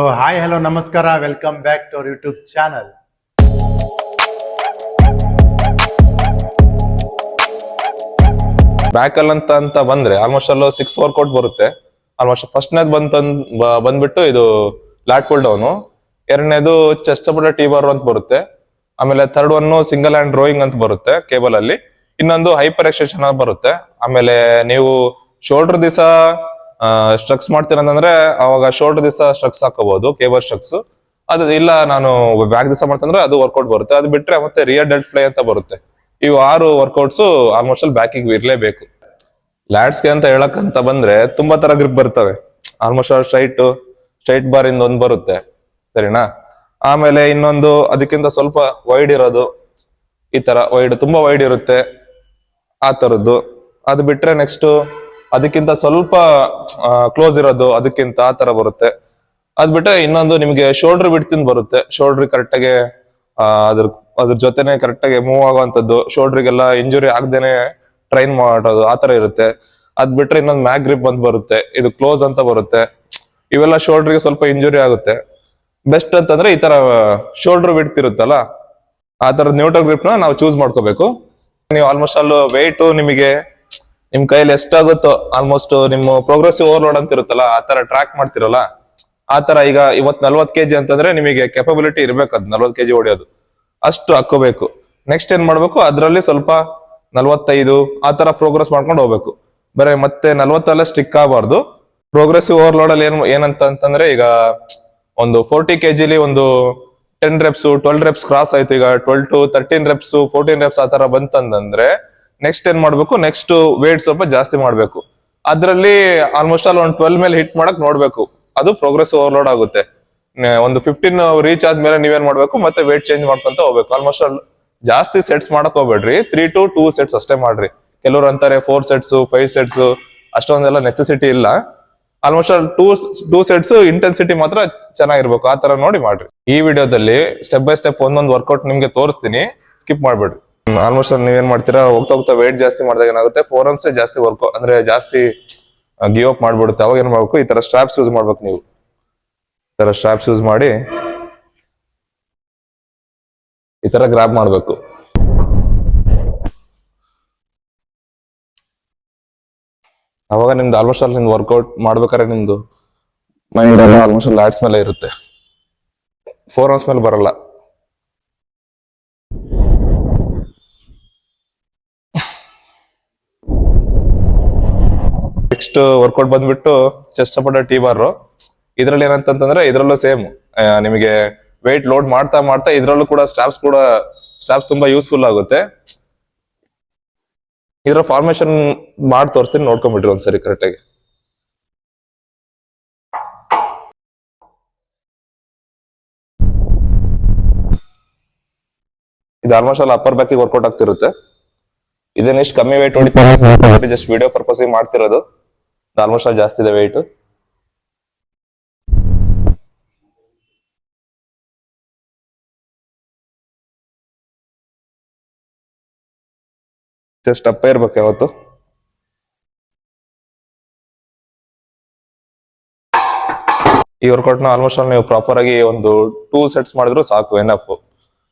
Hi hello ನಮಸ್ಕಾರ, welcome back to our YouTube channel. Back ಅಲ್ಲಿ ಅಂತ ಬಂದ್ರೆ ಆಲ್ಮೋಸ್ಟ್ ಅಲ್ಲೂ 6 ವರ್ಕೌಟ್ ಬರುತ್ತೆ. ಆಲ್ಮೋಸ್ಟ್ ಫಸ್ಟ್ನೇದು ಬಂದ್ಬಿಟ್ಟು ಇದು ಲ್ಯಾಟ್ ಪುಲ್ ಡೌನು, ಎರಡನೇದು ಚೆಸ್ಟ್ ಸಪೋರ್ಟ್ ಟಿ ಬಾರ್ ಅಂತ ಬರುತ್ತೆ. ಆಮೇಲೆ third one single hand rowing ಅಂತ ಬರುತ್ತೆ ಕೇಬಲ್ ಅಲ್ಲಿ. ಇನ್ನೊಂದು ಹೈಪರ್ ಎಕ್ಸ್ಟೆನ್ಷನ್ ಅಂತ ಬರುತ್ತೆ. ಆಮೇಲೆ ನೀವು ಶೋಲ್ಡರ್ ದಿವಸ ಸ್ಟ್ರಕ್ಸ್ ಮಾಡ್ತೀರಂತಂದ್ರೆ ಅವಾಗ ಶೋಲ್ಡರ್ ದಿವಸ ಸ್ಟ್ರಕ್ಸ್ ಹಾಕೋಬಹುದು, ಕೇಬಲ್ ಸ್ಟ್ರಕ್ಸ್. ಅದು ಇಲ್ಲ ನಾನು ಬ್ಯಾಕ್ ದಿವಸ ಮಾಡ್ತಂದ್ರೆ ಅದು ವರ್ಕೌಟ್ ಬರುತ್ತೆ. ಅದು ಬಿಟ್ರೆ ಮತ್ತೆ ರಿಯರ್ ಡೆಲ್ಟ್ ಫ್ಲೈ ಅಂತ ಬರುತ್ತೆ. ಇವು 6 ವರ್ಕೌಟ್ಸ್ ಆಲ್ಮೋಸ್ಟ್ ಅಲ್ಲಿ ಬ್ಯಾಕಿಗೆ ಇರ್ಲೇಬೇಕು. ಲ್ಯಾಡ್ಸ್ಗೆ ಅಂತ ಹೇಳಕ್ ಬಂದ್ರೆ ತುಂಬಾ ತರ ಗ್ರಿಪ್ ಬರ್ತವೆ. ಆಲ್ಮೋಸ್ಟ್ ಆಲ್ ಸ್ಟ್ರೈಟ್ ಬಾರ್ ಇಂದ ಒಂದು ಬರುತ್ತೆ, ಸರಿನಾ. ಆಮೇಲೆ ಇನ್ನೊಂದು ಅದಕ್ಕಿಂತ ಸ್ವಲ್ಪ ವೈಡ್ ಇರೋದು, ಈ ತರ ವೈಡ್, ತುಂಬಾ ವೈಡ್ ಇರುತ್ತೆ ಆ ತರದ್ದು. ಅದು ಬಿಟ್ರೆ ನೆಕ್ಸ್ಟ್ ಅದಕ್ಕಿಂತ ಸ್ವಲ್ಪ ಕ್ಲೋಸ್ ಇರೋದು, ಅದಕ್ಕಿಂತ ಆ ತರ ಬರುತ್ತೆ. ಅದ್ ಬಿಟ್ರೆ ಇನ್ನೊಂದು ನಿಮ್ಗೆ ಶೋಲ್ಡರ್ ಬಿಡ್ತಿಂದ ಬರುತ್ತೆ. ಶೋಲ್ಡರ್ ಕರೆಕ್ಟಾಗಿ ಅದ್ರ ಜೊತೆನೆ ಕರೆಕ್ಟಾಗಿ ಮೂವ್ ಆಗುವಂತದ್ದು, ಶೋಲ್ಡರ್ಗೆಲ್ಲ ಇಂಜುರಿ ಆಗದೇನೆ ಟ್ರೈನ್ ಮಾಡೋದು, ಆ ತರ ಇರುತ್ತೆ. ಅದ್ ಬಿಟ್ರೆ ಇನ್ನೊಂದು ಮ್ಯಾಗ್ ಗ್ರಿಪ್ ಅಂತ ಬರುತ್ತೆ, ಇದು ಕ್ಲೋಸ್ ಅಂತ ಬರುತ್ತೆ. ಇವೆಲ್ಲ ಶೋಲ್ಡರ್ಗೆ ಸ್ವಲ್ಪ ಇಂಜುರಿ ಆಗುತ್ತೆ. ಬೆಸ್ಟ್ ಅಂತಂದ್ರೆ ಈ ತರ ಶೋಲ್ಡರ್ ಬಿಡ್ತಿರುತ್ತಲ್ಲ, ಆ ತರ ನ್ಯೂಟ್ರಲ್ ಗ್ರಿಪ್ ನ ನಾವು ಚೂಸ್ ಮಾಡ್ಕೋಬೇಕು. ನೀವು ಆಲ್ಮೋಸ್ಟ್ ಅಲ್ಲೂ ವೆಯ್ಟ್ ನಿಮಗೆ ನಿಮ್ ಕೈಯಲ್ಲಿ ಎಷ್ಟಾಗುತ್ತೋ, ಆಲ್ಮೋಸ್ಟ್ ನಿಮ್ಮ ಪ್ರೋಗ್ರೆಸಿವ್ ಓವರ್ಲೋಡ್ ಅಂತ ಇರುತ್ತಲ್ಲ, ಆ ತರ ಟ್ರ್ಯಾಕ್ ಮಾಡ್ತಿರಲ್ಲ, ಆ ತರ ಈಗ ಇವತ್ತು 40 kg ಅಂತಂದ್ರೆ ನಿಮಗೆ ಕೆಪಬಿಲಿಟಿ ಇರ್ಬೇಕು, ಅದು 40 kg ಹೊಡೆಯೋದು ಅಷ್ಟು ಹಾಕೋಬೇಕು. ನೆಕ್ಸ್ಟ್ ಏನ್ ಮಾಡ್ಬೇಕು, ಅದ್ರಲ್ಲಿ ಸ್ವಲ್ಪ 45 ಆ ತರ ಪ್ರೋಗ್ರೆಸ್ ಮಾಡ್ಕೊಂಡು ಹೋಗ್ಬೇಕು. ಬರೀ ಮತ್ತೆ 40 ಸ್ಟಿಕ್ ಆಗಬಾರ್ದು. ಪ್ರೋಗ್ರೆಸಿವ್ ಓವರ್ಲೋಡ್ ಅಲ್ಲಿ ಏನಂತಂದ್ರೆ ಈಗ ಒಂದು 40 kg ಒಂದು 10 reps 12 reps ಕ್ರಾಸ್ ಆಯ್ತು, ಈಗ 12 to 13 reps 14 reps ಆ ತರ ಬಂತಂದ್ರೆ ನೆಕ್ಸ್ಟ್ ಏನ್ ಮಾಡ್ಬೇಕು, ನೆಕ್ಸ್ಟ್ ವೇಟ್ ಸ್ವಲ್ಪ ಜಾಸ್ತಿ ಮಾಡ್ಬೇಕು. ಅದ್ರಲ್ಲಿ ಆಲ್ಮೋಸ್ಟ್ ಆಲ್ ಒಂದು 12 ಮೇಲೆ ಹಿಟ್ ಮಾಡಕ್ ನೋಡ್ಬೇಕು, ಅದು ಪ್ರೋಗ್ರೆಸಿವ್ ಓವರ್ಲೋಡ್ ಆಗುತ್ತೆ. ಒಂದು 15 ರೀಚ್ ಆದ್ಮೇಲೆ ನೀವೇನ್ ಮಾಡ್ಬೇಕು, ಮತ್ತೆ ವೇಟ್ ಚೇಂಜ್ ಮಾಡ್ಕೊಂತ ಹೋಗ್ಬೇಕು. ಆಲ್ಮೋಸ್ಟ್ ಆಲ್ ಜಾಸ್ತಿ ಸೆಟ್ಸ್ ಮಾಡಕ್ ಹೋಗ್ಬೇಡ್ರಿ, 3 to 2 ಸೆಟ್ಸ್ ಅಷ್ಟೇ ಮಾಡ್ರಿ. ಕೆಲವ್ರು ಅಂತಾರೆ 4 sets 5 sets ಅಷ್ಟೊಂದೆಲ್ಲ ನೆಸೆಸಿಟಿ ಇಲ್ಲ. ಆಲ್ಮೋಸ್ಟ್ ಆಲ್ 2 sets ಇಂಟೆನ್ಸಿಟಿ ಮಾತ್ರ ಚೆನ್ನಾಗಿರ್ಬೇಕು, ಆ ತರ ನೋಡಿ ಮಾಡ್ರಿ. ಈ ವಿಡಿಯೋದಲ್ಲಿ ಸ್ಟೆಪ್ ಬೈ ಸ್ಟೆಪ್ ಒಂದೊಂದು ವರ್ಕೌಟ್ ನಿಮ್ಗೆ ತೋರಿಸ್ತೀನಿ, ಸ್ಕಿಪ್ ಮಾಡ್ಬೇಡ್ರಿ. ಆಲ್ಮೋಸ್ಟ್ ಅಲ್ಲಿ ನೀವೇನ್ ಮಾಡ್ತೀರಾ, ಹೋಗ್ತಾ ವೇಟ್ ಜಾಸ್ತಿ ಮಾಡಿದಾಗ ಏನಾಗುತ್ತೆ, ಫೋರಮ್ಸ್ ಜಾಸ್ತಿ ವರ್ಕೌಟ್ ಅಂದ್ರೆ ಜಾಸ್ತಿ ಗಿವ್ ಅಪ್ ಮಾಡ್ಬಿಡುತ್ತೆ. ಅವಾಗ ಏನ್ ಮಾಡ್ಬೇಕು, ಈ ತರ ಸ್ಟ್ರಾಪ್ಸ್ ಯೂಸ್ ಮಾಡ್ಬೇಕು. ನೀವು ಈ ತರ ಸ್ಟ್ರಾಪ್ಸ್ ಯೂಸ್ ಮಾಡಿ ಈ ತರ ಗ್ರಾಬ್ ಮಾಡ್ಬೇಕು. ಅವಾಗ ನಿಮ್ದು ಆಲ್ಮೋಸ್ಟ್ ಅಲ್ಲಿ ನಿಮ್ದು ವರ್ಕೌಟ್ ಮಾಡ್ಬೇಕಾದ್ರೆ ನಿಮ್ದು ಮೈಂಡ್ ಎಲ್ಲ ಆಲ್ಮೋಸ್ಟ್ ಲ್ಯಾಟ್ಸ್ ಮೇಲೆ ಇರುತ್ತೆ, ಫೋರ್ ಮೇಲೆ ಬರಲ್ಲ. ನೆಕ್ಸ್ಟ್ ವರ್ಕೌಟ್ ಬಂದ್ಬಿಟ್ಟು ಚೆಸ್ಟ್ ಸಪೋರ್ಟ್ ಟಿ ಬಾರ್. ಇದ್ರಲ್ಲಿ ಏನಂತಂದ್ರೆ ಇದ್ರಲ್ಲೂ ಸೇಮ್, ನಿಮಗೆ ವೆಯ್ಟ್ ಲೋಡ್ ಮಾಡ್ತಾ ಇದ್ರಲ್ಲೂ ಕೂಡ ಸ್ಟ್ರಾಪ್ಸ್ ತುಂಬಾ ಯೂಸ್ಫುಲ್ ಆಗುತ್ತೆ. ಇದ್ರ ಫಾರ್ಮೇಶನ್ ಮಾಡಿ ತೋರಿಸ್ತೀನಿ, ನೋಡ್ಕೊಂಡ್ಬಿಟ್ರಿ ಒಂದ್ಸರಿ ಕರೆಕ್ಟಾಗಿ. ಇದು ಆಲ್ಮೋಸ್ಟ್ ಅಲ್ಲಿ ಅಪ್ಪರ್ ಬ್ಯಾಕಿಗೆ ವರ್ಕೌಟ್ ಆಗ್ತಿರುತ್ತೆ. ಇದನ್ನ ಎಷ್ಟು ಕಮ್ಮಿ ವೆಯ್ಟ್ ಹೊಡಿತಾರೆ, ಜಸ್ಟ್ ವಿಡಿಯೋ ಪರ್ಪಸ್ ಮಾಡ್ತಿರೋದು. ಆಲ್ಮೋಸ್ಟ್ ಅಲ್ಲಿ ಜಾಸ್ತಿ ಇದೆ ವೆಯ್ಟ್. ಜಸ್ಟ್ ಅಪ್ಪ ಇರ್ಬೇಕು ಯಾವತ್ತು. ಈ ವರ್ಕೌಟ್ ನ ಆಲ್ಮೋಸ್ಟ್ ಅಲ್ಲಿ ನೀವು ಪ್ರಾಪರ್ ಆಗಿ ಒಂದು 2 sets ಮಾಡಿದ್ರು ಸಾಕು, ಎನಫ್.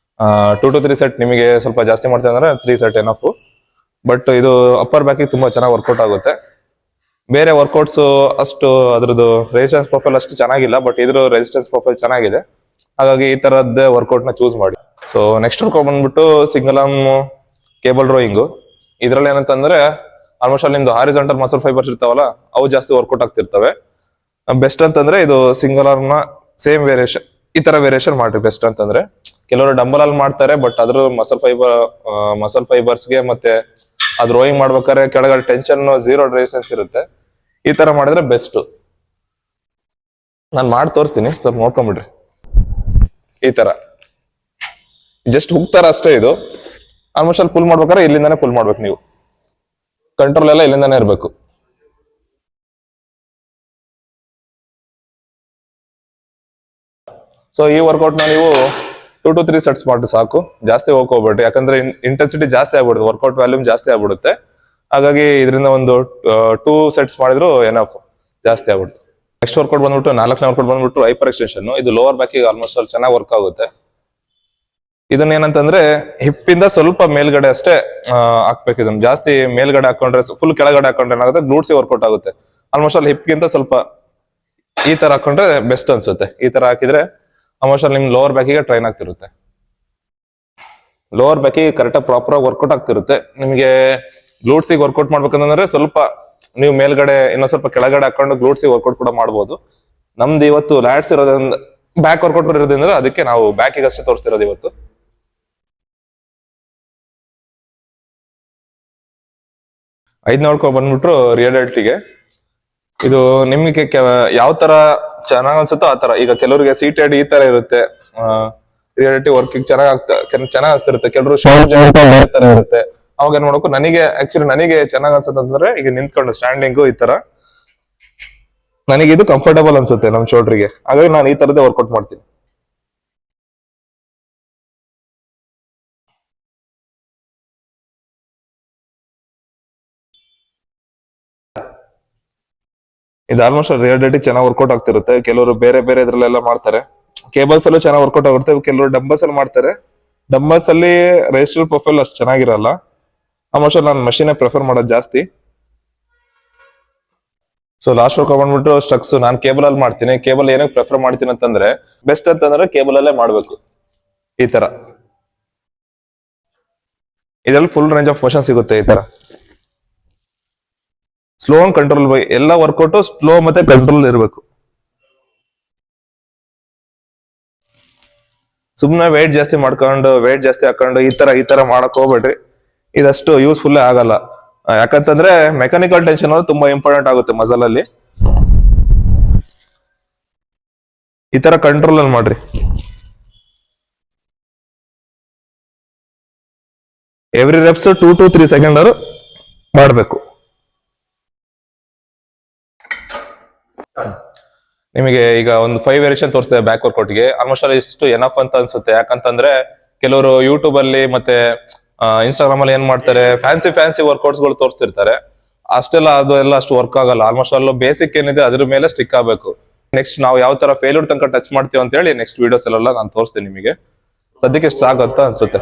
2 to 3 set ನಿಮಗೆ ಸ್ವಲ್ಪ ಜಾಸ್ತಿ ಮಾಡ್ತಾ ಅಂದ್ರೆ 3 set ಎನಫ್. ಬಟ್ ಇದು ಅಪ್ಪರ್ ಬ್ಯಾಕಿಗೆ ತುಂಬಾ ಚೆನ್ನಾಗಿ ವರ್ಕೌಟ್ ಆಗುತ್ತೆ. ಬೇರೆ ವರ್ಕೌಟ್ಸ್ ಅಷ್ಟು ಅದ್ರದ್ದು ರೆಸಿಸ್ಟೆನ್ಸ್ ಪ್ರೊಫೈಲ್ ಅಷ್ಟು ಚೆನ್ನಾಗಿಲ್ಲ, ಬಟ್ ಇದ್ರ ರೆಸಿಸ್ಟೆನ್ಸ್ ಪ್ರೊಫೈಲ್ ಚೆನ್ನಾಗಿದೆ. ಹಾಗಾಗಿ ಈ ತರದ್ದೇ ವರ್ಕೌಟ್ ನ ಚೂಸ್ ಮಾಡಿ. ಸೊ ನೆಕ್ಸ್ಟ್ ವರ್ಕೌಟ್ ಬಂದ್ಬಿಟ್ಟು ಸಿಂಗಲ್ ಆರ್ಮ್ ಕೇಬಲ್ ರೋಯಿಂಗ್. ಇದ್ರಲ್ಲಿ ಏನಂತಂದ್ರೆ ಆಲ್ಮೋಸ್ಟ್ ಅಲ್ಲಿ ನಿಮ್ದು ಹಾರಿಜಾಂಟಲ್ ಮಸಲ್ ಫೈಬರ್ಸ್ ಇರ್ತಾವಲ್ಲ, ಅವು ಜಾಸ್ತಿ ವರ್ಕೌಟ್ ಆಗ್ತಿರ್ತವೆ. ಬೆಸ್ಟ್ ಅಂತಂದ್ರೆ ಇದು ಸಿಂಗಲ್ ಆರ್ಮ್ ನ ಸೇಮ್ ವೇರಿಯೇಷನ್, ಈ ತರ ವೇರಿಯೇಷನ್ ಮಾಡ್ರಿ. ಬೆಸ್ಟ್ ಅಂತಂದ್ರೆ ಕೆಲವರು ಡಂಬಲ್ ಅಲ್ಲಿ ಮಾಡ್ತಾರೆ, ಬಟ್ ಅದ್ರ ಮಸಲ್ ಫೈಬರ್ಸ್ಗೆ ಮತ್ತೆ ಅದು ರೋಯಿಂಗ್ ಮಾಡ್ಬೇಕಾದ್ರೆ ಕೆಳಗಡೆ ಟೆನ್ಷನ್ 0 ರೆಸಿಸ್ಟೆನ್ಸ್ ಇರುತ್ತೆ. ಈ ತರ ಮಾಡಿದ್ರೆ ಬೆಸ್ಟ್. ನಾನು ಮಾಡಿ ತೋರಿಸ್ತೀನಿ, ಸ್ವಲ್ಪ ನೋಡ್ಕೊಂಡ್ಬಿಡ್ರಿ. ಈ ತರ ಜಸ್ಟ್ ಹುಕ್ತಾರ ಅಷ್ಟೇ. ಇದು ಆಲ್ಮೋಸ್ಟ್ ಅಲ್ಲಿ ಪುಲ್ ಮಾಡ್ಬೇಕಾದ್ರೆ ಇಲ್ಲಿಂದಾನೆ ಪುಲ್ ಮಾಡ್ಬೇಕು. ನೀವು ಕಂಟ್ರೋಲ್ ಎಲ್ಲ ಇಲ್ಲಿಂದಾನೆ ಇರ್ಬೇಕು. ಸೊ ಈ ವರ್ಕೌಟ್ ನ ನೀವು 2 to 3 sets ಮಾಡಿ ಸಾಕು, ಜಾಸ್ತಿ ಹೋಗ್ಕೋಬೇಡ್ರಿ. ಯಾಕಂದ್ರೆ ಇಂಟೆನ್ಸಿಟಿ ಜಾಸ್ತಿ ಆಗ್ಬಿಡುತ್ತೆ, ವರ್ಕೌಟ್ ವ್ಯಾಲ್ಯೂಮ್ ಜಾಸ್ತಿ ಆಗ್ಬಿಡುತ್ತೆ. ಹಾಗಾಗಿ ಇದರಿಂದ ಒಂದು 2 sets ಮಾಡಿದ್ರು ಎನಫ್, ಜಾಸ್ತಿ ಆಗ್ಬಿಡುತ್ತೆ. ನೆಕ್ಸ್ಟ್ ವರ್ಕೌಟ್ ಬಂದ್ಬಿಟ್ಟು 4ನೇ ವರ್ಕೌಟ್ ಬಂದ್ಬಿಟ್ಟು ಹೈಪರ್ ಎಕ್ಸ್ಟೆನ್ಷನ್. ಇದು ಲೋವರ್ ಬ್ಯಾಕಿಗೆ ಆಲ್ಮೋಸ್ಟ್ ಅಲ್ಲಿ ಚೆನ್ನಾಗಿ ವರ್ಕ್ ಆಗುತ್ತೆ. ಇದನ್ನ ಏನಂತಂದ್ರೆ ಹಿಪ್ ಇಂದ ಸ್ವಲ್ಪ ಮೇಲ್ಗಡೆ ಅಷ್ಟೇ ಹಾಕ್ಬೇಕು. ಇದನ್ನ ಜಾಸ್ತಿ ಮೇಲ್ಗಡೆ ಹಾಕೊಂಡ್ರೆ, ಫುಲ್ ಕೆಳಗಡೆ ಹಾಕೊಂಡ್ರೆ ಏನಾಗುತ್ತೆ, ಗ್ಲೂಟ್ಸ್ ವರ್ಕೌಟ್ ಆಗುತ್ತೆ. ಆಲ್ಮೋಸ್ಟ್ ಅಲ್ಲಿ ಹಿಪ್ ಗಿಂತ ಸ್ವಲ್ಪ ಈ ತರ ಹಾಕೊಂಡ್ರೆ ಬೆಸ್ಟ್ ಅನ್ಸುತ್ತೆ. ಈ ತರ ಹಾಕಿದ್ರೆ ಆಲ್ಮೋಸ್ಟ್ ಅಲ್ಲಿ ನಿಮ್ ಲೋವರ್ ಬ್ಯಾಕಿಗೆ ಟ್ರೈನ್ ಆಗ್ತಿರುತ್ತೆ. ಲೋವರ್ ಬ್ಯಾಕಿಗೆ ಕರೆಕ್ಟ್ ಪ್ರಾಪರ್ ಆಗಿ ವರ್ಕೌಟ್ ಆಗ್ತಿರುತ್ತೆ. ನಿಮಗೆ ಗ್ಲೂಟ್ಸಿಗೆ ವರ್ಕೌಟ್ ಮಾಡ್ಬೇಕಂತಂದ್ರೆ ಸ್ವಲ್ಪ ನೀವು ಮೇಲ್ಗಡೆ ಇನ್ನೊಂದ್ ಸ್ವಲ್ಪ ಕೆಳಗಡೆ ಹಾಕೊಂಡು ಗ್ಲೂಟ್ಸಿಗೆ ವರ್ಕೌಟ್ ಕೂಡ ಮಾಡ್ಬೋದು. ನಮ್ದು ಇವತ್ತು ಲ್ಯಾಟ್ಸ್ ಇರೋದ್ರಿಂದ, ಬ್ಯಾಕ್ ವರ್ಕೌಟ್ ಇರೋದ್ರಿಂದ ಅದಕ್ಕೆ ನಾವು ಬ್ಯಾಕಿಗೆ ಅಷ್ಟೇ ತೋರಿಸ್ತಿರೋದು ಇವತ್ತು. ಐದನೇ ವರ್ಕೌಟ್ ಬಂದ್ಬಿಟ್ರು ರಿಯಲಿಟಿಗೆ. ಇದು ನಿಮ್ಗೆ ಯಾವ ತರ ಚೆನ್ನಾಗ್ ಅನ್ಸುತ್ತೋ ಆ ತರ. ಈಗ ಕೆಲವರಿಗೆ ಸೀಟೆಡ್ ಈ ತರ ಇರುತ್ತೆ, ರಿಯಾಲಿಟಿ ವರ್ಕಿಂಗ್ ಚೆನ್ನಾಗ್ ಅನ್ಸ್ತಿರುತ್ತೆ. ಕೆಲವರು ಶೋಲ್ಡರ್ ತರ ಇರುತ್ತೆ. ಅವಾಗ ಏನ್ ಮಾಡ್ಬೇಕು, ನನಗೆ ಚೆನ್ನಾಗ್ ಅನ್ಸುತ್ತಂದ್ರೆ ಈಗ ನಿಂತ್ಕೊಂಡು ಸ್ಟ್ಯಾಂಡಿಂಗು ಈ ತರ ನನಗೆ ಇದು ಕಂಫರ್ಟಬಲ್ ಅನ್ಸುತ್ತೆ ನಮ್ ಶೋಲ್ಡರ್ಗೆ. ಹಾಗಾಗಿ ನಾನು ಈ ತರದೇ ವರ್ಕೌಟ್ ಮಾಡ್ತೀನಿ. ಇದು ಆಲ್ಮೋಸ್ಟ್ ರಿಯಾಲಿಟಿ ಚೆನ್ನಾಗಿ ವರ್ಕೌಟ್ ಆಗ್ತಿರುತ್ತೆ. ಕೆಲವರು ಬೇರೆ ಬೇರೆ ಇದ್ರಲ್ಲೆಲ್ಲ ಮಾಡ್ತಾರೆ. ಕೇಬಲ್ಸ್ ಅಲ್ಲೂ ಚೆನ್ನಾಗಿ ವರ್ಕೌಟ್ ಆಗುತ್ತೆ. ಕೆಲವರು ಡಂಬಲ್ಸ್ ಅಲ್ಲಿ ಮಾಡ್ತಾರೆ. ಡಂಬಲ್ಸ್ ಅಲ್ಲಿ ರೇಸ್ಟಲ್ ಪ್ರೊಫೈಲ್ ಅಷ್ಟು ಚೆನ್ನಾಗಿರಲ್ಲ. ಆಲ್ಮೋಸ್ಟ್ ನಾನು ಮಷೀನ್ ಪ್ರಿಫರ್ ಮಾಡೋದು ಜಾಸ್ತಿ. ಸೊ ಲಾಸ್ಟ್ ವರ್ಕೌಟ್ ಬಂದ್ಬಿಟ್ಟು ಸ್ಟ್ರಕ್ಸ್. ನಾನು ಕೇಬಲ್ ಅಲ್ಲಿ ಮಾಡ್ತೀನಿ. ಕೇಬಲ್ ಏನಕ್ಕೆ ಪ್ರಿಫರ್ ಮಾಡ್ತೀನಿ ಅಂತಂದ್ರೆ, ಬೆಸ್ಟ್ ಅಂತಂದ್ರೆ ಕೇಬಲ್ ಅಲ್ಲೇ ಮಾಡ್ಬೇಕು. ಈ ತರ ಇದ್ರಲ್ಲಿ ಫುಲ್ ರೇಂಜ್ ಆಫ್ ಮೋಷನ್ ಸಿಗುತ್ತೆ. ಈ ತರ ಸ್ಲೋ ಅಂಡ್ ಕಂಟ್ರೋಲ್ ಬೈ ಎಲ್ಲ ವರ್ಕೌಟ್ ಸ್ಲೋ ಮತ್ತೆ ಕಂಟ್ರೋಲ್ ಇರಬೇಕು. ಸುಮ್ನೆ ವೇಟ್ ಜಾಸ್ತಿ ಮಾಡ್ಕೊಂಡು ವೇಟ್ ಜಾಸ್ತಿ ಹಾಕೊಂಡು ಈ ತರ ಮಾಡಕ್ ಹೋಗ್ಬೇಡ್ರಿ. ಇದಷ್ಟು ಯೂಸ್ಫುಲ್ ಆಗಲ್ಲ. ಯಾಕಂತಂದ್ರೆ ಮೆಕ್ಯಾನಿಕಲ್ ಟೆನ್ಷನ್ ತುಂಬಾ ಇಂಪಾರ್ಟೆಂಟ್ ಆಗುತ್ತೆ ಮಸಲ್ ಅಲ್ಲಿ. ಈ ತರ ಕಂಟ್ರೋಲ್ ಅಲ್ಲಿ ಮಾಡ್ರಿ. ಎವ್ರಿ ರೆಪ್ಸ್ 2 to 3 ಸೆಕೆಂಡ್ ಮಾಡ್ಬೇಕು. ನಿಮಗೆ ಈಗ ಒಂದು 5 ವೇರಿಯೇಷನ್ ತೋರಿಸ್ತೇವೆ ಬ್ಯಾಕ್ ವರ್ಕೌಟ್ಗೆ. ಆಲ್ಮೋಸ್ಟ್ ಅಲ್ಲಿ ಇಷ್ಟು ಎನಫ್ ಅಂತ ಅನ್ಸುತ್ತೆ. ಯಾಕಂತಂದ್ರೆ ಕೆಲವರು ಯೂಟ್ಯೂಬ್ ಅಲ್ಲಿ ಮತ್ತೆ ಇನ್ಸ್ಟಾಗ್ರಾಮ್ ಅಲ್ಲಿ ಏನ್ ಮಾಡ್ತಾರೆ, ಫ್ಯಾನ್ಸಿ ವರ್ಕೌಟ್ಸ್ ಗಳು ತೋರಿಸ್ತಿರ್ತಾರೆ. ಅಷ್ಟೆಲ್ಲ ಅದು ಎಲ್ಲ ಅಷ್ಟು ವರ್ಕ್ ಆಗಲ್ಲ. ಆಲ್ಮೋಸ್ಟ್ ಅಲ್ಲೂ ಬೇಸಿಕ್ ಏನಿದೆ ಅದ್ರ ಮೇಲೆ ಸ್ಟಿಕ್ ಆಗಬೇಕು. ನೆಕ್ಸ್ಟ್ ನಾವು ಯಾವ ತರ ಫೇಲ್ಯೂರ್ ತನಕ ಟಚ್ ಮಾಡ್ತೀವಿ ಅಂತ ಹೇಳಿ ನೆಕ್ಸ್ಟ್ ವಿಡಿಯೋಸ್ ಎಲ್ಲ ನಾನು ತೋರಿಸ್ತೀನಿ ನಿಮಗೆ. ಸದ್ಯಕ್ಕೆ ಇಷ್ಟು ಸಾಕು ಅಂತ ಅನ್ಸುತ್ತೆ.